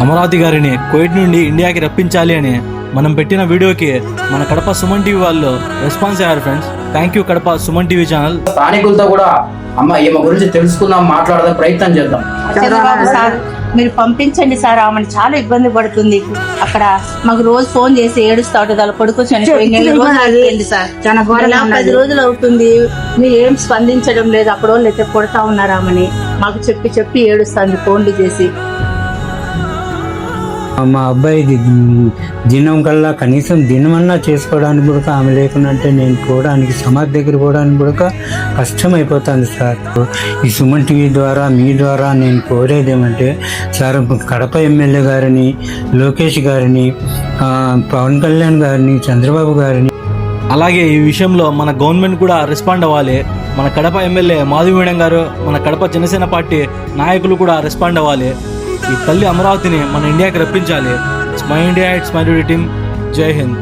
అమరావతి గారిని కువైట్ నుండి ఇండియాకి రప్పించాలి అని మనం పెట్టిన వీడియోకి మన కడప సుమన్ టీవీ వాళ్ళు రెస్పాన్స్ అయ్యారు friends. Thank you Kadapa Suman TV channel. స్థానికులతో కూడా అమ్మ ఈమె గురించి తెలుసుకుందాం, మాట్లాడదాం, ప్రయత్నం చేద్దాం. చంద్రబాబు సార్ మీరు పంపించండి సార్, ఆమెను చాలా ఇబ్బంది పడుతుంది అక్కడ. మాకు రోజు ఫోన్ చేసి ఏడుస్తా ఉంటుంది, వాళ్ళ కొడుకు చనిపోయింది సార్, 10 రోజులు అవుతుంది. మీరు ఏం స్పందించడం లేదు. అక్కడ వాళ్ళు అయితే కొడతా ఉన్నారు ఆమెని. మాకు చెప్పి ఏడుస్తుంది ఫోన్లు చేసి. మా అబ్బాయిది దినం కల్లా కనీసం దినమన్నా చేసుకోవడానికి కూడా ఆమె లేకుండా నేను పోవడానికి సమాధి దగ్గర పోవడానికి కూడా కష్టం అయిపోతుంది సార్. ఈ సుమన్ టీవీ ద్వారా మీ ద్వారా నేను కోరేది ఏమంటే సార్, కడప ఎమ్మెల్యే గారిని, లోకేష్ గారిని, పవన్ కళ్యాణ్ గారిని, చంద్రబాబు గారిని, అలాగే ఈ విషయంలో మన గవర్నమెంట్ కూడా రెస్పాండ్ అవ్వాలి. మన కడప ఎమ్మెల్యే మాధవి మేడం గారు, మన కడప జనసేన పార్టీ నాయకులు కూడా రెస్పాండ్ అవ్వాలి. ఈ తల్లి అమరావతిని మన ఇండియాకి రప్పించాలి. It's my India, it's my duty team. Jai Hind.